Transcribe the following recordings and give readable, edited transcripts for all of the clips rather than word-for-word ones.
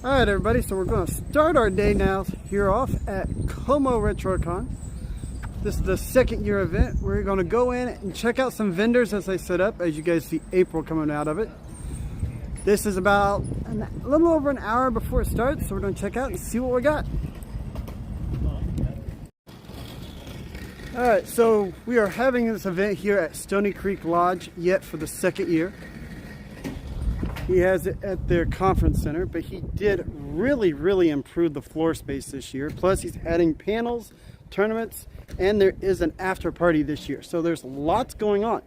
Alright everybody, so we're going to start our day now here off at Como RetroCon. This is the second year event. We're going to go in and check out some vendors as they set up. As you guys see April coming out of it. This is about a little over an hour before it starts, so we're going to check out and see what we got. Alright, so we are having this event here at Stony Creek Lodge yet for the second year. He has it at their conference center, but he did really improve the floor space this year. Plus he's adding panels, tournaments, and there is an after party this year. So there's lots going on.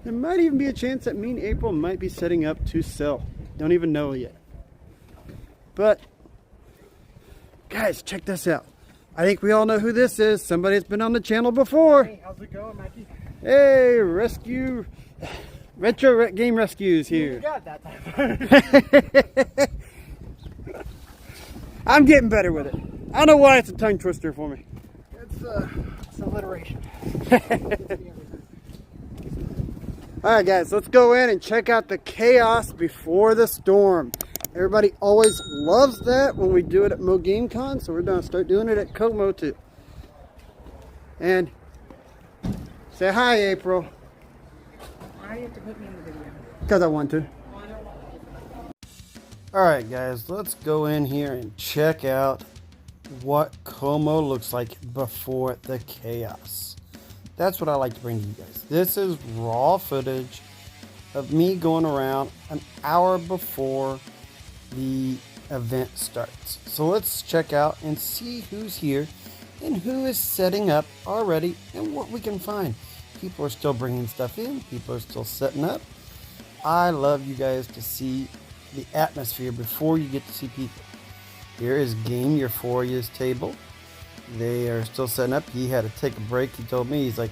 There might even be a chance that me and April might be setting up to sell. Don't even know yet. But guys, check this out. I think we all know who this is. Somebody that's been on the channel before. Hey, how's it going, Mikey? Hey, Retro Game Rescues here. You got that time. I'm getting better with it. I don't know why it's a tongue twister for me. It's alliteration. Alright guys, let's go in and check out the chaos before the storm. Everybody always loves that when we do it at Mo Game Con, so we're going to start doing it at Como too. And say hi, April. Why do you have to put me in the video? Because I want to. Alright guys, let's go in here and check out what Como looks like before the chaos. That's what I like to bring to you guys. This is raw footage of me going around an hour before the event starts. So let's check out and see who's here and who is setting up already and what we can find. People are still bringing stuff in. People are still setting up. I love you guys to see the atmosphere before you get to see people. Here is Game Your 4 Years table. They are still setting up. He had to take a break. He told me, he's like,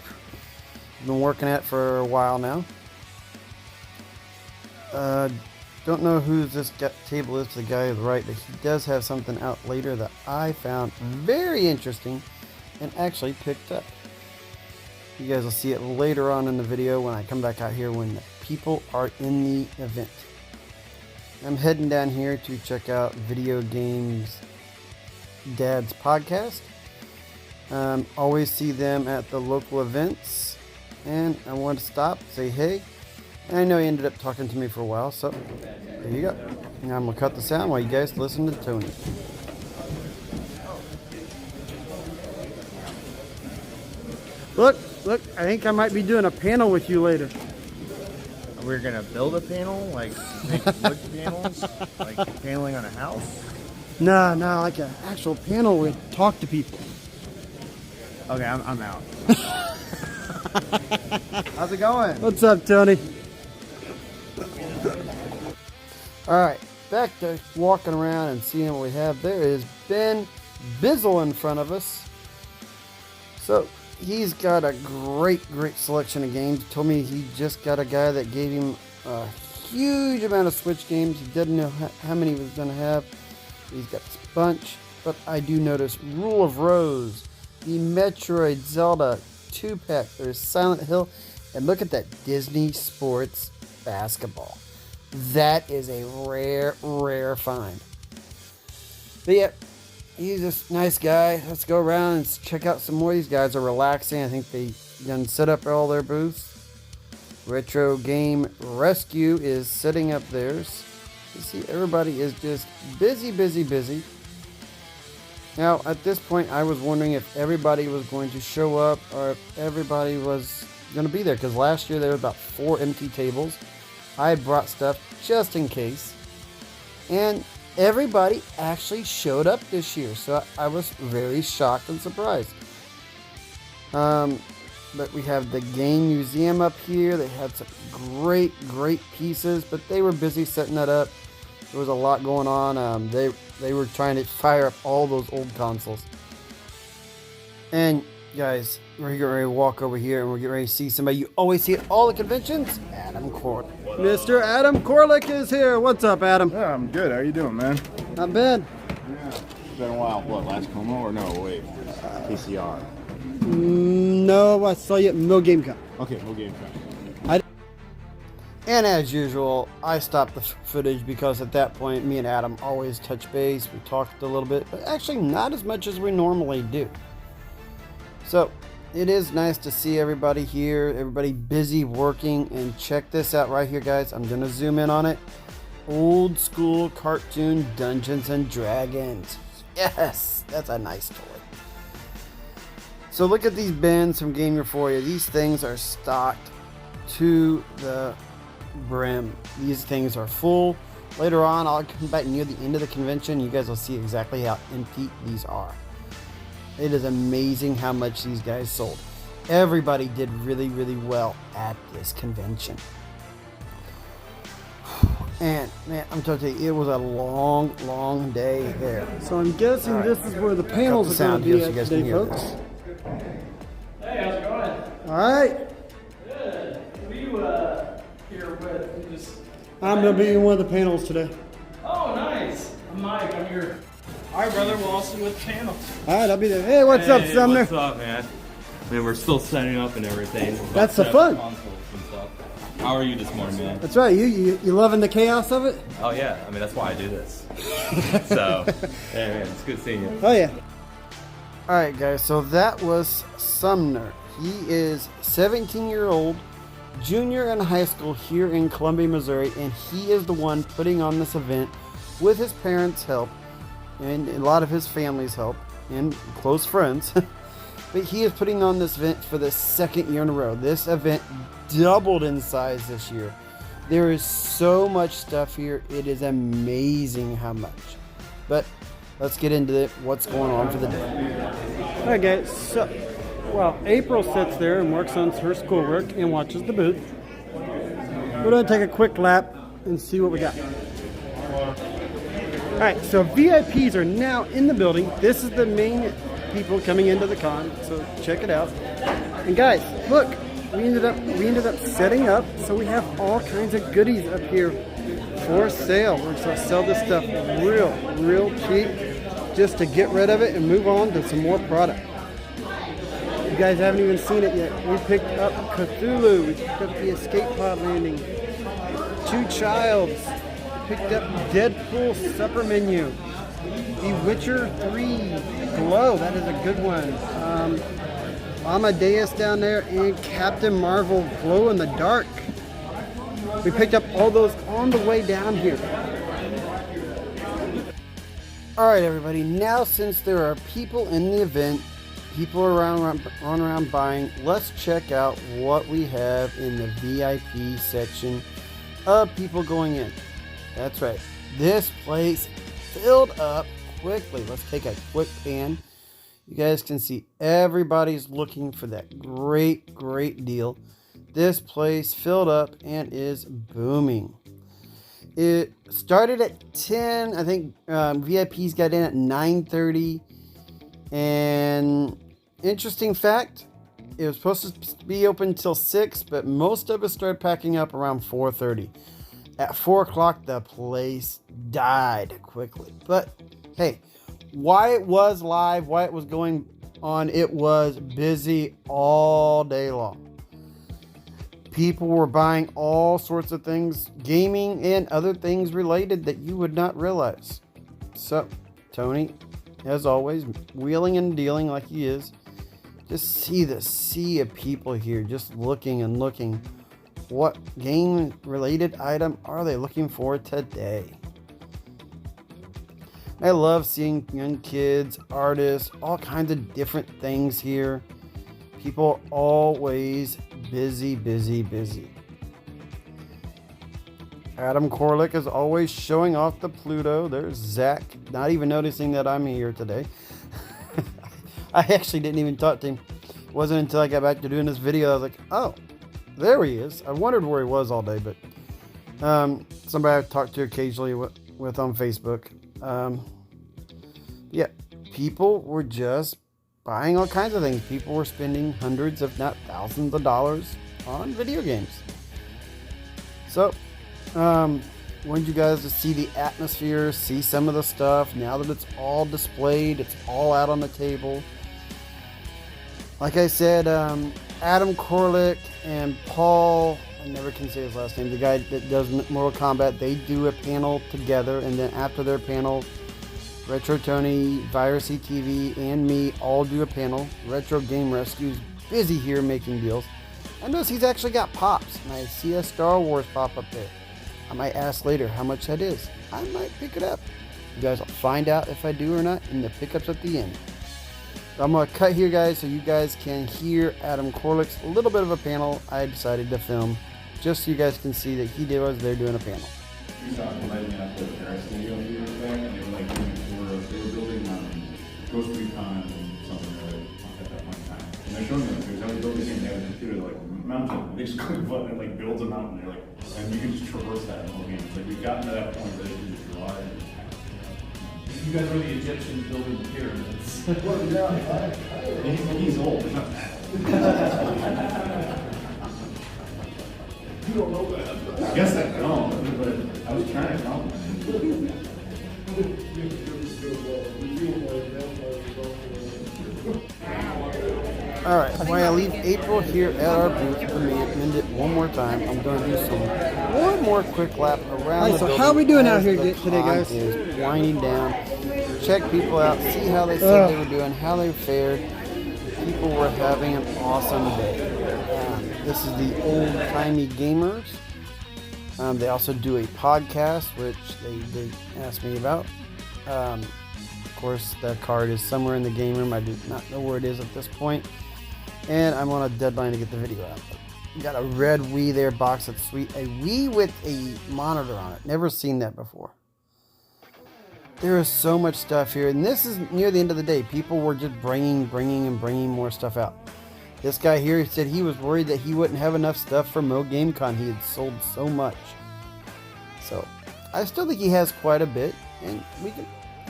been working at it for a while now. Don't know who this table is to the guy to the right, but he does have something out later that I found very interesting and actually picked up. You guys will see it later on in the video when I come back out here when the people are in the event. I'm heading down here to check out Video Games Dad's podcast. Always see them at the local events, and I want to stop, say hey. And I know he ended up talking to me for a while, so there you go. Now I'm going to cut the sound while you guys listen to Tony. Look, I think I might be doing a panel with you later. We're gonna build a panel, like make wood panels, like paneling on a house? No, like an actual panel where we talk to people. Okay, I'm out. How's it going? What's up, Tony? Alright, back to walking around and seeing what we have. There is Ben Bizzle in front of us. So, he's got a great selection of games. He told me he just got a guy that gave him a huge amount of Switch games. He didn't know how many he was going to have. He's got this bunch. But I do notice Rule of Rose, the Metroid, Zelda 2-pack. There's Silent Hill. And look at that Disney Sports basketball. That is a rare find. But yeah, he's a nice guy. Let's go around and check out some more. These guys are relaxing. I think they done set up all their booths. Retro Game Rescue is setting up theirs. You see, everybody is just busy. Now, at this point, I was wondering if everybody was going to show up or if everybody was going to be there. Because last year there were about 4 empty tables. I had brought stuff just in case. And everybody actually showed up this year, so I was very shocked and surprised. But we have the game museum up here. They had some great pieces, but they were busy setting that up. There was a lot going on. They were trying to fire up all those old consoles. And guys, we're getting ready to walk over here and we're getting ready to see somebody you always see at all the conventions, Adam Corlick. Mr. Adam Corlick is here. What's up, Adam? Yeah, I'm good. How you doing, man? Not bad. Yeah. It's been a while. What, last Como or no? Wait, PCR. No, I saw you at Mo Game Con. Okay, Mo Game Con. And as usual, I stopped the footage because at that point, me and Adam always touch base. We talked a little bit, but actually not as much as we normally do. So it is nice to see everybody here, everybody busy working. And check this out right here, guys. I'm going to zoom in on it. Old school cartoon Dungeons and Dragons. Yes, that's a nice toy. So look at these bins from Game Euphoria. These things are stocked to the brim. These things are full. Later on, I'll come back near the end of the convention. You guys will see exactly how empty these are. It is amazing how much these guys sold. Everybody did really, really well at this convention. And man, I'm telling you, it was a long, long day there. So I'm guessing this is where the panels are going to be at today, folks. Hey, how's it going? All right. Good. Who are you here with? You just... I'm going to be in one of the panels today. Oh, nice. I'm Mike. I'm here. All right, brother. We'll also with the panel. All right, I'll be there. Hey, what's up, Sumner? What's up, man? I mean, we're still setting up and everything. That's the fun. Consoles and stuff. How are you this morning, man? That's right. You loving the chaos of it? Oh yeah. I mean, that's why I do this. So, hey, man, it's good seeing you. Oh yeah. Alright guys, so that was Sumner. He is 17-year-old, junior in high school here in Columbia, Missouri, and he is the one putting on this event with his parents' help and a lot of his family's help and close friends. But he is putting on this event for the second year in a row. This event doubled in size this year. There is so much stuff here. It is amazing how much. But let's get into it. What's going on for the day? All right, guys. So, well, April sits there and works on her schoolwork and watches the booth. We're going to take a quick lap and see what we got. All right, so VIPs are now in the building. This is the main people coming into the con, so check it out. And guys, look, we ended up setting up, so we have all kinds of goodies up here for sale. We're going to sell this stuff real cheap, just to get rid of it and move on to some more product. You guys haven't even seen it yet. We picked up Cthulhu, we picked up the Escape Pod Landing, Two Childs, we picked up Deadpool Supper Menu, The Witcher 3 Glow, that is a good one. Amadeus down there, and Captain Marvel Glow in the Dark. We picked up all those on the way down here. Alright everybody, now since there are people in the event, people around buying, let's check out what we have in the VIP section of people going in. That's right, this place filled up quickly. Let's take a quick pan. You guys can see everybody's looking for that great deal. This place filled up and is booming. It started at 10. I think VIPs got in at 9:30. And interesting fact, it was supposed to be open until 6, but most of us started packing up around 4:30. At 4 o'clock, the place died quickly. But hey, why it was live, why it was going on, it was busy all day long. People were buying all sorts of things, gaming and other things related that you would not realize. So, Tony, as always, wheeling and dealing like he is. Just see the sea of people here, just looking and looking. What game-related item are they looking for today? I love seeing young kids, artists, all kinds of different things here. People are always busy. Adam Korlick is always showing off the Pluto. There's Zach, not even noticing that I'm here today. I actually didn't even talk to him. It wasn't until I got back to doing this video I was like, oh, there he is. I wondered where he was all day, but somebody I've talked to occasionally with on Facebook. Yeah, people were just buying all kinds of things. People were spending hundreds, if not thousands of dollars on video games. So, wanted you guys to see the atmosphere, see some of the stuff. Now that it's all displayed, it's all out on the table. Like I said, Adam Korlick and Paul I never can say his last name. The guy that does Mortal Kombat, they do a panel together, and then after their panel, Retro Tony, Virus TV, and me all do a panel. Retro Game Rescue's busy here making deals. I notice he's actually got pops, and I see a Star Wars pop up there. I might ask later how much that is. I might pick it up. You guys will find out if I do or not in the pickups at the end. So I'm going to cut here, guys, so you guys can hear Adam Corlick's a little bit of a panel I decided to film, just so you guys can see that he was there doing a panel. We saw them lighting up the Paris studio a few years back, and they were like doing a tour of, they were building Ghost Recon and something at that one time. And they're showing them pictures. They were building it, and they have a computer, like, mountain. They just click a button and, like, builds a mountain. They're like, and you can just traverse that in the whole game. It's like, we've gotten to that point that you can just draw it. You guys were the Egyptians building the pyramids. He's old, he's not that. You don't know that. I guess I don't, but I was trying to compliment Alright, when I leave April here at our booth, let me amend it one more time. I'm going to do one more quick lap around the so building. how are we doing out as here the today, con guys? is winding down. Check people out, see how they said they were doing, how they fared. People were having an awesome day. This is the Old Timey Gamers. They also do a podcast, which they asked me about. Of course, the card is somewhere in the game room. I do not know where it is at this point. And I'm on a deadline to get the video out. Got a red Wii there box. That's sweet. A Wii with a monitor on it. Never seen that before. There is so much stuff here. And this is near the end of the day. People were just bringing more stuff out. This guy here said he was worried that he wouldn't have enough stuff for Mo GameCon. He had sold so much. So, I still think he has quite a bit. And you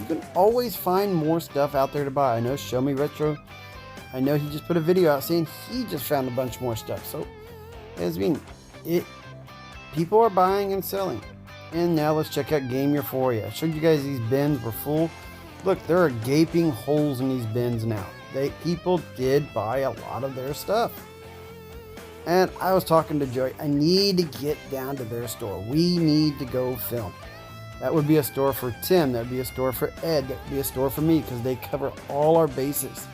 can always find more stuff out there to buy. I know Show Me Retro. I know he just put a video out saying he just found a bunch more stuff. So, people are buying and selling. And now let's check out Game Euphoria. I showed you guys these bins were full. Look, there are gaping holes in these bins now. People did buy a lot of their stuff. And I was talking to Joey. I need to get down to their store. We need to go film. That would be a store for Tim. That would be a store for Ed. That would be a store for me because they cover all our bases.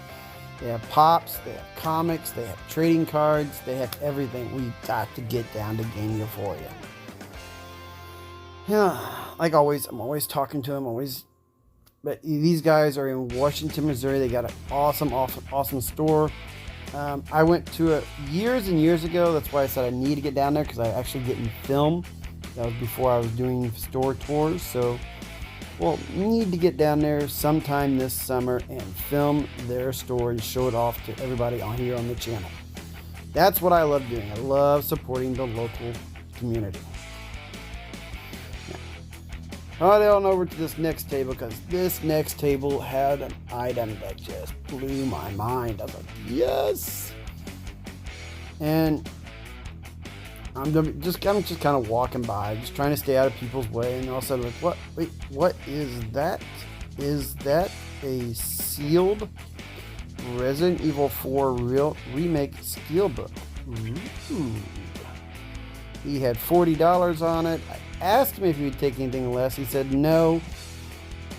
They have pops, they have comics, they have trading cards, they have everything. We got to get down to Game Euphoria. Yeah, like always, I'm always talking to them, but these guys are in Washington, Missouri. They got an awesome store. I went to it years and years ago. That's why I said I need to get down there because I actually didn't film. That was before I was doing store tours. So, well, need to get down there sometime this summer and film their store and show it off to everybody on here on the channel. That's what I love doing. I love supporting the local community. Alright, on over to this next table because this next table had an item that just blew my mind. I was like, yes! And I'm just kind of walking by, just trying to stay out of people's way, and all of a sudden, like, what is that? Is that a sealed Resident Evil 4 remake steelbook? Ooh. He had $40 on it. I asked him if he would take anything less. He said no,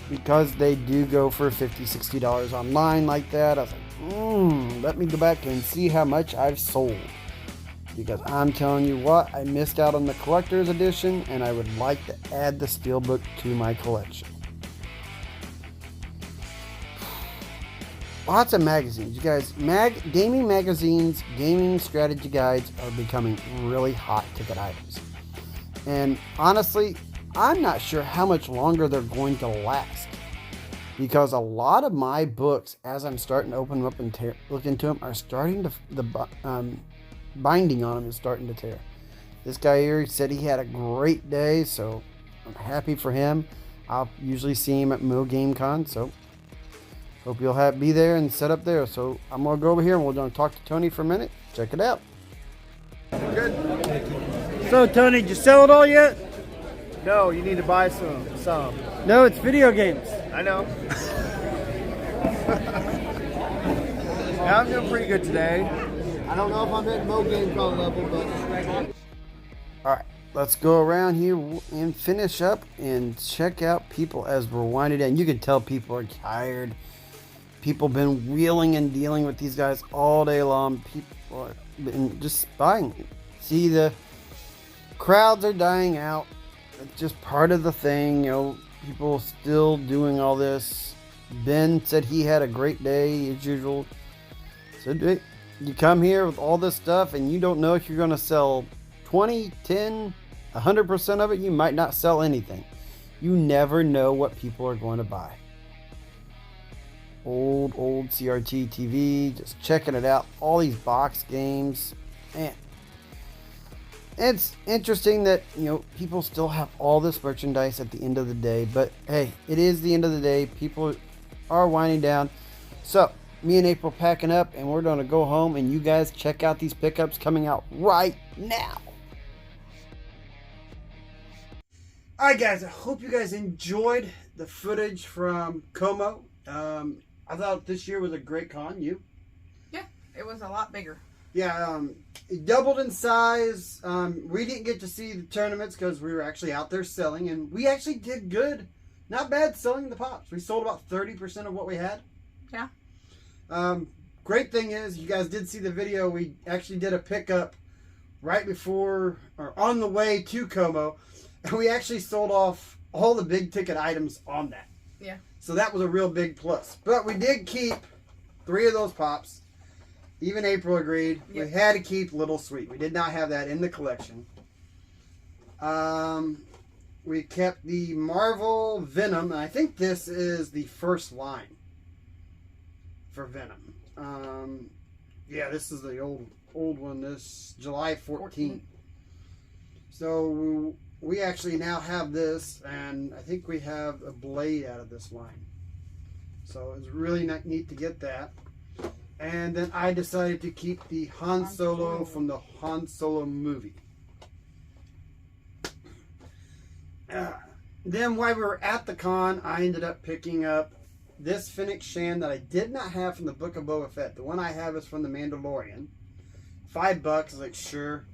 because they do go for $50, $60 online like that. I was like, let me go back and see how much I've sold. Because I'm telling you what, I missed out on the collector's edition, and I would like to add the steelbook to my collection. Lots of magazines. You guys, gaming magazines, gaming strategy guides are becoming really hot ticket items. And honestly, I'm not sure how much longer they're going to last. Because a lot of my books, as I'm starting to open them up and look into them, are starting to, the binding on them is starting to tear. This guy here said he had a great day, so I'm happy for him. I'll usually see him at Mo GameCon, so hope you'll be there and set up there. So I'm going to go over here and we're going to talk to Tony for a minute. Check it out. Good. So, Tony, did you sell it all yet? No, you need to buy some. No, it's video games. I know. Yeah, I'm doing pretty good today. I don't know if I'm at Mo GameCon level, but Alright, let's go around here and finish up and check out people as we're winding down. You can tell people are tired. People been wheeling and dealing with these guys all day long. People are been just buying. See, the crowds are dying out. It's just part of the thing, you know. People still doing all this. Ben said he had a great day as usual. So you come here with all this stuff and you don't know if you're going to sell 20, 10, 100% of it. You might not sell anything. You never know what people are going to buy. Old CRT TV, just checking it out. All these box games. Man, it's interesting that, you know, people still have all this merchandise at the end of the day. But hey, it is the end of the day. People are winding down. So me and April packing up, and we're going to go home, and you guys check out these pickups coming out right now. Alright guys, I hope you guys enjoyed the footage from Como. I thought this year was a great con. You? Yeah, it was a lot bigger. Yeah, it doubled in size. We didn't get to see the tournaments because we were actually out there selling, and we actually did good. Not bad selling the pops. We sold about 30% of what we had. Yeah. Great thing is, you guys did see the video. We actually did a pickup right before or on the way to Como, and we actually sold off all the big ticket items on that. Yeah. So that was a real big plus. But we did keep 3 of those pops. Even April agreed. Yep. We had to keep Little Sweet. We did not have that in the collection. We kept the Marvel Venom. And I think this is the first line for Venom. Yeah, this is the old one. This July 14th. So we actually now have this, and I think we have a Blade out of this line. So it's really neat to get that. And then I decided to keep the Han Solo from the Han Solo movie. Then while we were at the con, I ended up picking up this Fennec Shan that I did not have from the Book of Boba Fett. The one I have is from the Mandalorian. $5. I was like, sure.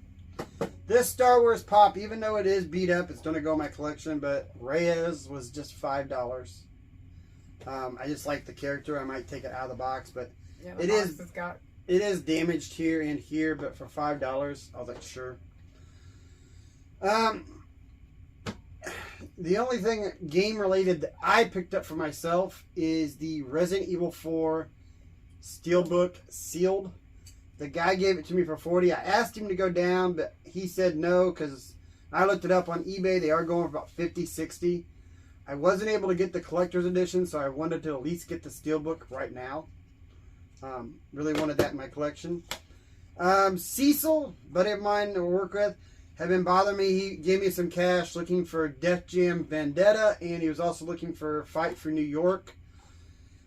This Star Wars pop, even though it is beat up, it's going to go in my collection, but Reyes was just $5. I just like the character. I might take it out of the box, but Yeah, it is damaged here and here, but for $5, I was like, sure. The only thing game related that I picked up for myself is the Resident Evil 4 Steelbook sealed. The guy gave it to me for $40. I asked him to go down, but he said no, because I looked it up on eBay. They are going for about $50, $60. I wasn't able to get the collector's edition, so I wanted to at least get the Steelbook right now. Really wanted that in my collection. Cecil, buddy of mine to work with, had been bothering me. He gave me some cash looking for Def Jam Vendetta, and he was also looking for Fight for New York.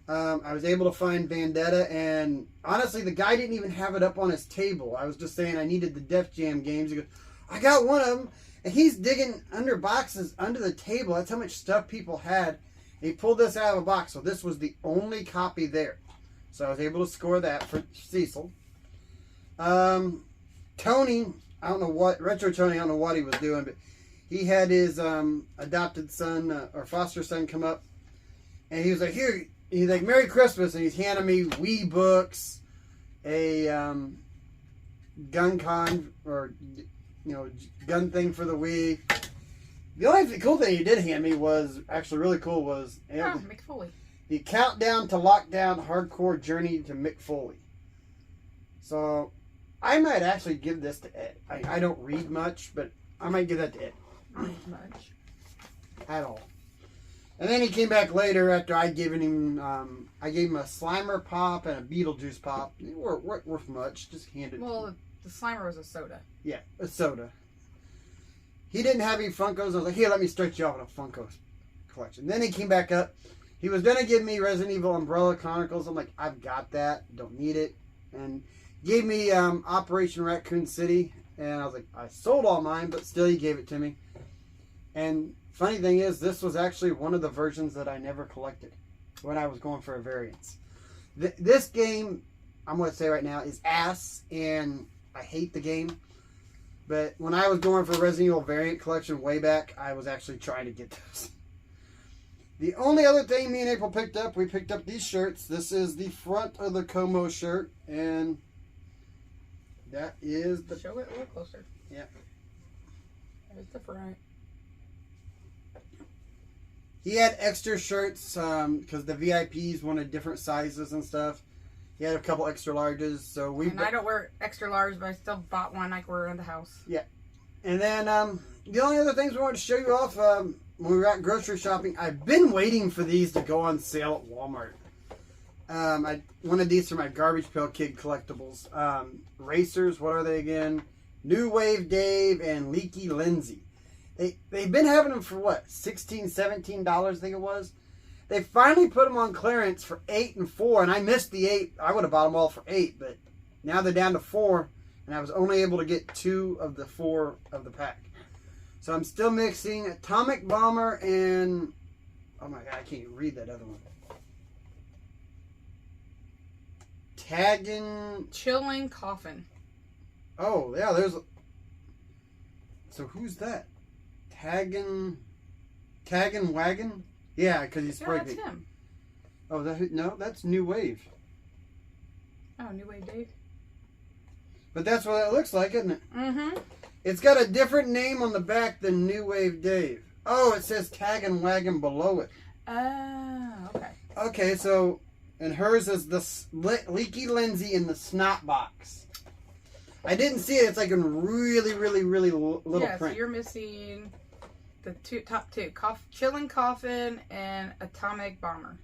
I was able to find Vendetta, and honestly, the guy didn't even have it up on his table. I was just saying I needed the Def Jam games. He goes, I got one of them, and he's digging under boxes under the table. That's how much stuff people had. And he pulled this out of a box, so this was the only copy there. So I was able to score that for Cecil. Tony, I don't know what, Retro Tony, I don't know what he was doing, but he had his adopted son, or foster son, come up, and he was like, here, he's like, Merry Christmas, and he's handing me Wii books, a gun con, or, you know, gun thing for the Wii. The only cool thing he did hand me was, actually really cool, was Mick Foley. the Countdown to Lockdown Hardcore Journey to Mick Foley. So, I might actually give this to Ed. I don't read much, but I might give that to Ed. Not much. At all. And then he came back later after I'd given him, I gave him a Slimer pop and a Beetlejuice pop. They weren't worth much, just handed. Well, the Slimer was a soda. Yeah, a soda. He didn't have any Funkos. I was like, here, let me stretch you off on a Funko collection. Then he came back up. He was going to give me Resident Evil Umbrella Chronicles. I'm like, I've got that. Don't need it. And gave me Operation Raccoon City. And I was like, I sold all mine, but still he gave it to me. And funny thing is, this was actually one of the versions that I never collected when I was going for a variance. This game, I'm going to say right now, is ass, and I hate the game. But when I was going for Resident Evil Variant Collection way back, I was actually trying to get those. The only other thing me and April picked up, we picked up these shirts. This is the front of the Como shirt, and that is the... Show it a little closer. Yeah. There's the front. He had extra shirts because the VIPs wanted different sizes and stuff. He had a couple extra larges, so we... And I don't wear extra large, but I still bought one like we're in the house. Yeah. And then the only other things we wanted to show you off when we were out grocery shopping, I've been waiting for these to go on sale at Walmart. I wanted these for my Garbage Pail Kid collectibles. Racers, what are they again? New Wave Dave and Leaky Lindsay. They've been having them for what, $16, $17 I think it was. They finally put them on clearance for $8 and $4, and I missed the $8. I would have bought them all for $8, but now they're down to $4, and I was only able to get 2 of the 4 of the pack. So I'm still mixing Atomic Bomber and, oh my god, I can't even read that other one. Chilling Coffin. Oh, yeah, there's... So who's that? Taggin Wagon? Yeah, because he's Yeah, sprayed that's me. him. Oh, no, that's New Wave. Oh, New Wave Dave. But that's what it looks like, isn't it? Mm-hmm. It's got a different name on the back than New Wave Dave. Oh, it says Taggin Wagon below it. Oh, okay. Okay, so, and hers is the Leaky Lindsay in the snot box. I didn't see it. It's like in really, really, really little yes, print. You're missing the top two. Chilling Coffin and Atomic Bomber.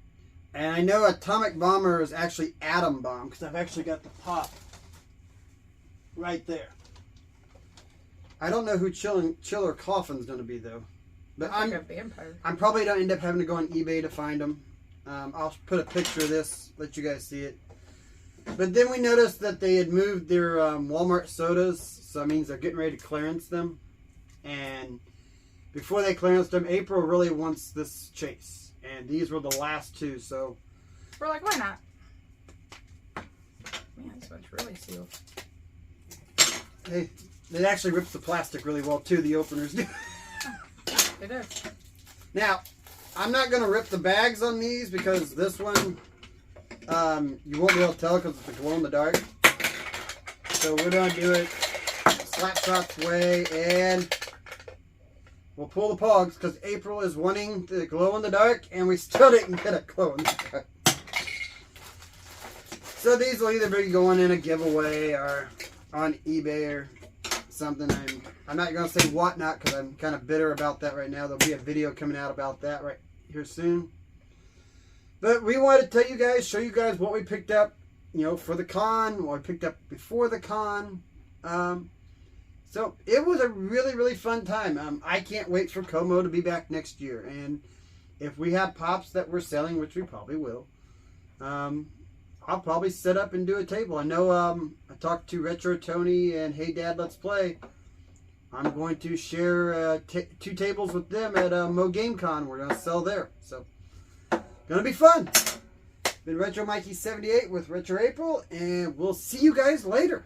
And I know Atomic Bomber is actually Atom Bomb, because I've actually got the pop right there. I don't know who Chiller Coffin's going to be, though. But That's like a vampire. I'm probably going to end up having to go on eBay to find them. I'll put a picture of this, let you guys see it. But then we noticed that they had moved their Walmart sodas, so that means they're getting ready to clearance them. And before they clearance them, April really wants this chase. And these were the last 2, so... We're like, why not? Man, this one's really sealed. Hey, it actually rips the plastic really well, too, the openers do. It is. Now, I'm not going to rip the bags on these because this one... you won't be able to tell because it's a glow in the dark. So we're going to do it Slapshot's way, and we'll pull the pogs because April is wanting the glow in the dark, and we still didn't get a glow in the dark. So these will either be going in a giveaway or on eBay or something. I'm not going to say whatnot because I'm kind of bitter about that right now. There'll be a video coming out about that right here soon. But we wanted to tell you guys, show you guys what we picked up, for the con, what we picked up before the con. So it was a really, really fun time. I can't wait for Como to be back next year. And if we have pops that we're selling, which we probably will, I'll probably set up and do a table. I know I talked to Retro Tony and Hey Dad, Let's Play. I'm going to share 2 tables with them at Mo Game Con. We're going to sell there. So... gonna be fun. Been Retro Mikey 78 with Retro April, and we'll see you guys later.